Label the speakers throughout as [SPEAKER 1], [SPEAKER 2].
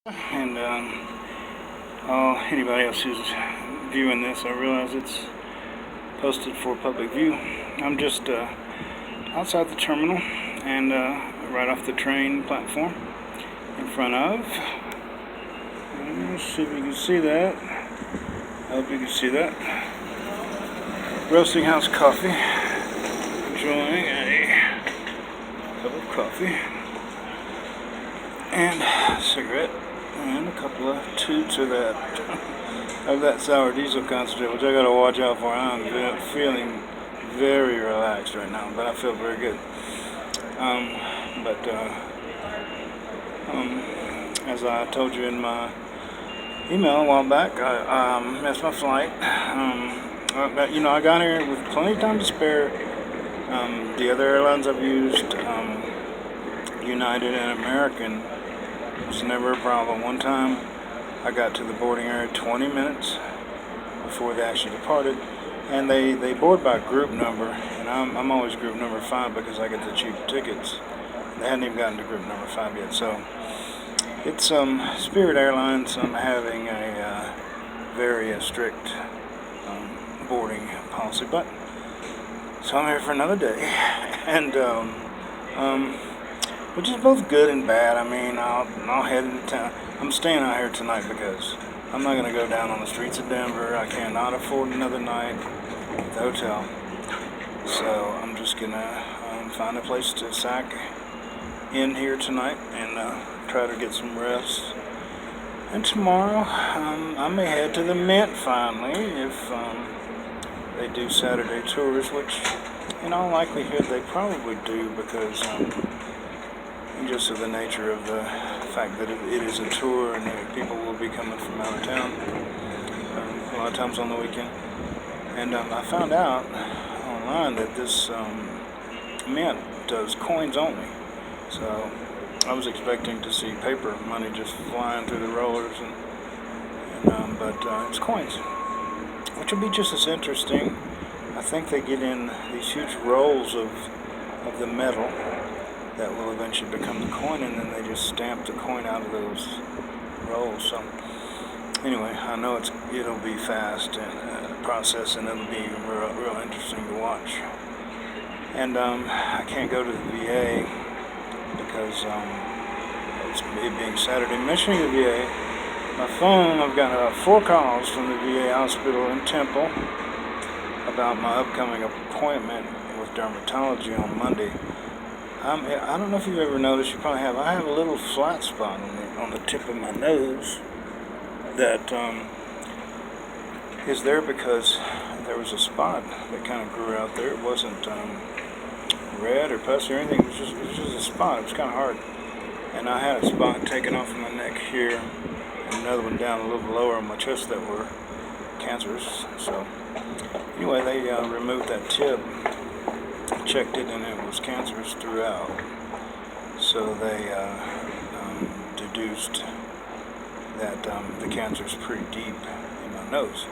[SPEAKER 1] And anybody else who's viewing this, I realize it's posted for public view. I'm just outside the terminal and right off the train platform in front of. Let's see if you can see that. I hope you can see that. Roasting House Coffee. Enjoying a cup of coffee and a cigarette and a couple of tubes of that sour diesel concentrate, which I gotta watch out for. I'm feeling very relaxed right now, but I feel very good. As I told you in my email a while back, I missed my flight. I got here with plenty of time to spare. The other airlines I've used, United and American, was never a problem. One time I got to the boarding area 20 minutes before they actually departed, and they board by group number, and I'm always group number 5 because I get the cheap tickets. They hadn't even gotten to group number 5 yet, so it's Spirit Airlines having a very strict boarding policy, but so I'm here for another day, and which is both good and bad. I mean, I'll head into town. I'm staying out here tonight because I'm not going to go down on the streets of Denver. I cannot afford another night at the hotel. So I'm just going to find a place to sack in here tonight and try to get some rest. And tomorrow I may head to the Mint finally if they do Saturday tours, which in all likelihood they probably do because just of the nature of the fact that it is a tour and people will be coming from out of town a lot of times on the weekend. And I found out online that this Mint does coins only. So I was expecting to see paper money just flying through the rollers, but it's coins, which will be just as interesting. I think they get in these huge rolls of the metal that will eventually become the coin, and then they just stamp the coin out of those rolls. So anyway, I know it'll be fast and process, and it'll be real interesting to watch. And I can't go to the VA because it being Saturday. Mentioning the VA, my phone, I've got 4 calls from the VA hospital in Temple about my upcoming appointment with dermatology on Monday. I don't know if you've ever noticed, you probably have, I have a little flat spot on the tip of my nose that is there because there was a spot that kind of grew out there. It wasn't red or pussy or anything, it was just a spot. It was kind of hard. And I had a spot taken off of my neck here and another one down a little lower on my chest that were cancerous. So anyway, they removed that tip, checked it, and it was cancerous throughout. So they deduced that the cancer is pretty deep in my nose.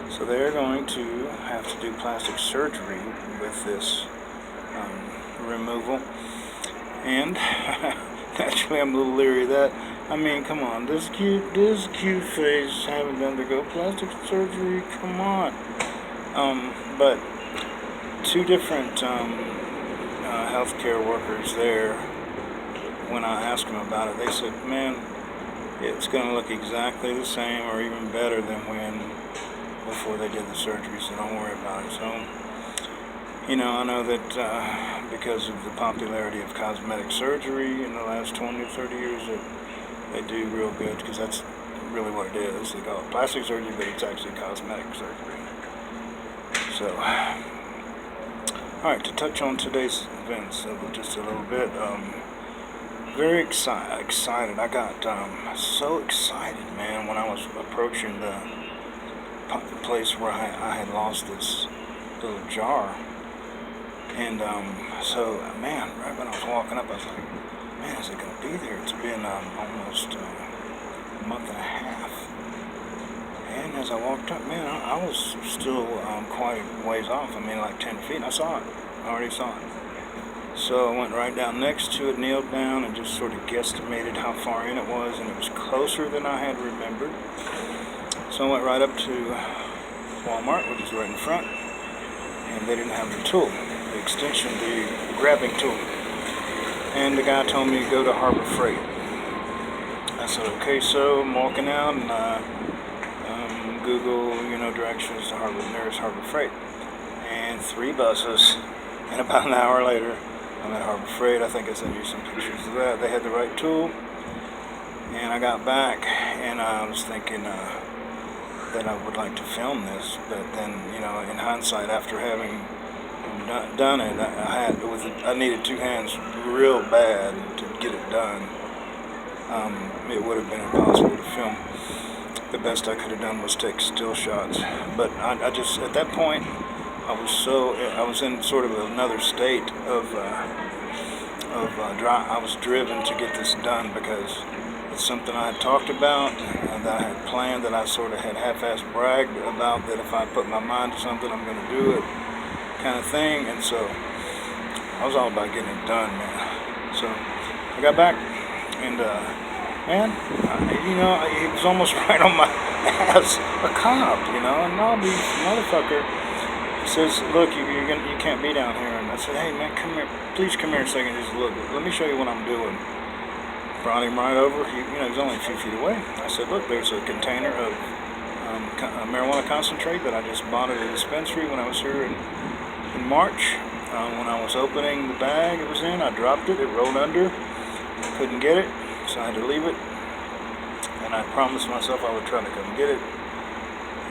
[SPEAKER 1] So they're going to have to do plastic surgery with this removal. And naturally, I'm a little leery of that. I mean, come on, this cute face having to undergo plastic surgery. Come on. But 2 different healthcare workers there, when I asked them about it, they said, man, it's going to look exactly the same or even better than before they did the surgery, so don't worry about it. So, I know that because of the popularity of cosmetic surgery in the last 20 or 30 years, that they do real good, because that's really what it is. They call it plastic surgery, but it's actually cosmetic surgery. So, alright, to touch on today's events just a little bit, very excited. I got so excited, man, when I was approaching the place where I had lost this little jar. And so, man, right when I was walking up, I was like, man, is it going to be there? It's been almost a month and a half. And as I walked up, man, I was still quite a ways off. I mean, like 10 feet. I already saw it. So I went right down next to it, kneeled down, and just sort of guesstimated how far in it was, and it was closer than I had remembered. So I went right up to Walmart, which is right in front, and they didn't have the tool, the extension, the grabbing tool. And the guy told me to go to Harbor Freight. I said, okay, so I'm walking out and Google, directions to nearest Harbor Freight. And 3 buses, and about an hour later, I'm at Harbor Freight. I think I sent you some pictures of that. They had the right tool, and I got back, and I was thinking that I would like to film this, but then, in hindsight, after having done it, I needed 2 hands real bad to get it done. It would have been impossible to film. The best I could have done was take still shots, but I just, at that point, I was in sort of another state of drive. I was driven to get this done because it's something I had talked about and that I had planned, that I sort of had half-assed bragged about, that if I put my mind to something, I'm going to do it, kind of thing. And so I was all about getting it done, man. So I got back, and he was almost right on my ass, a cop, and all these motherfucker. He says, look, you can't be down here. And I said, hey, man, come here. Please come here a second. Just look. Let me show you what I'm doing. Brought him right over. He was only a few feet away. I said, look, there's a container of marijuana concentrate that I just bought at a dispensary when I was here in March. When I was opening the bag it was in, I dropped it. It rolled under. Couldn't get it, so I had to leave it. And I promised myself I would try to come get it.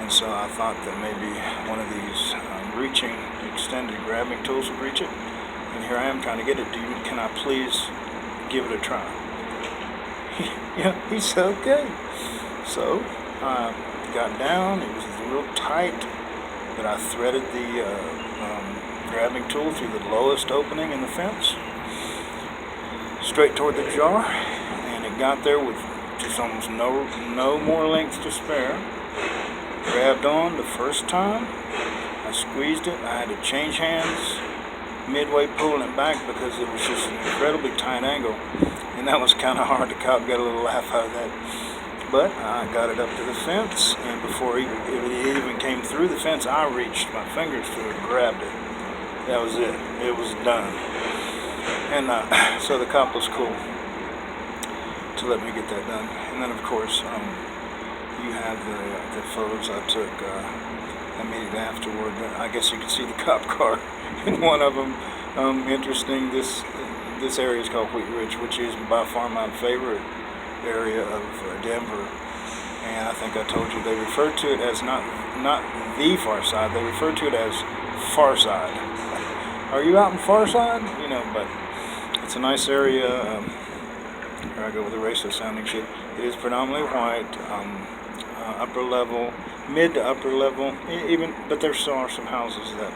[SPEAKER 1] And so I thought that maybe one of these reaching, extended grabbing tools would reach it. And here I am trying to get it. Can I please give it a try? He said, okay. So I got down. It was real tight, but I threaded the grabbing tool through the lowest opening in the fence, straight toward the jar, and it got there with just almost no more length to spare. Grabbed on the first time, I squeezed it. I had to change hands midway pulling it back because it was just an incredibly tight angle, and that was kind of hard. The cop got a little laugh out of that, but I got it up to the fence, and before it even came through the fence, I reached my fingers through it and grabbed it. That was it. It was done. And so the cop was cool to let me get that done. And then, of course, you have the photos I took immediately afterward. I guess you can see the cop car in one of them. Interesting. This area is called Wheat Ridge, which is by far my favorite area of Denver. And I think I told you they refer to it as not the Far Side. They refer to it as Far Side. Are you out in Far Side? But it's a nice area. Here I go with the racist sounding shit. It is predominantly white, upper level, mid to upper level, but there still are some houses that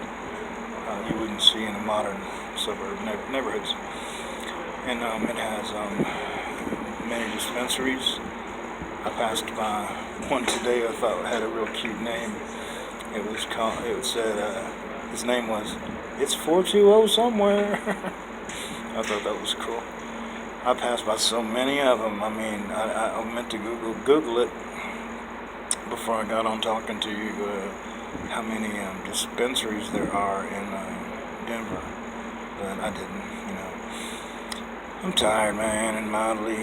[SPEAKER 1] you wouldn't see in a modern suburb neighborhoods. And it has many dispensaries. I passed by one today I thought had a real cute name. It said his name was It's 420 somewhere. I thought that was cool. I passed by so many of them. I mean, I meant to Google it before I got on talking to you, how many dispensaries there are in Denver, but I didn't. I'm tired, man, and mildly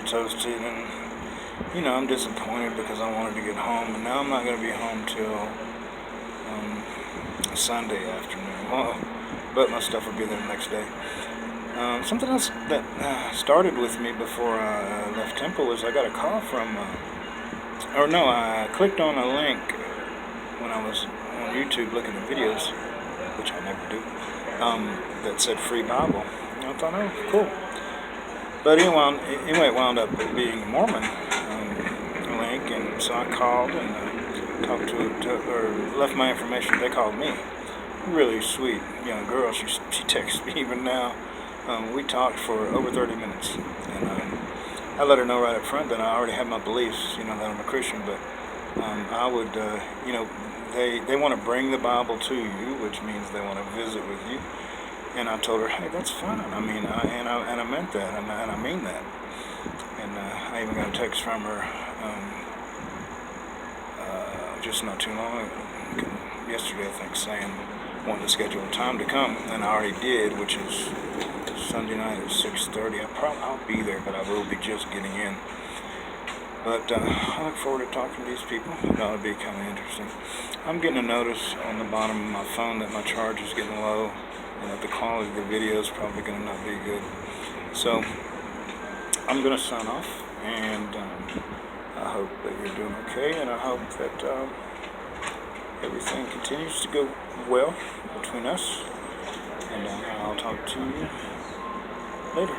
[SPEAKER 1] toasted, and I'm disappointed because I wanted to get home, and now I'm not going to be home till Sunday afternoon. Well, but my stuff will be there the next day. Something else that started with me before I left Temple is I got a call from, I clicked on a link when I was on YouTube looking at videos, which I never do, that said free Bible. And I thought, oh, cool. But anyway, it wound up being a Mormon link, and so I called and talked or left my information. They called me. Really sweet young girl. She texts me even now. We talked for over 30 minutes, and I let her know right up front that I already have my beliefs, that I'm a Christian, but I would, they want to bring the Bible to you, which means they want to visit with you, And I told her, hey, that's fine. I mean, I meant that, and I mean that. And I even got a text from her just not too long ago, yesterday, I think, saying wanting to schedule a time to come, and I already did, which is Sunday night at 6:30. I'll be there, but I will be just getting in. But I look forward to talking to these people. That'll be kind of interesting. I'm getting a notice on the bottom of my phone that my charge is getting low, and that the quality of the video is probably going to not be good. So I'm going to sign off, and I hope that you're doing okay, and I hope that everything continues to go well between us, and I'll talk to you later.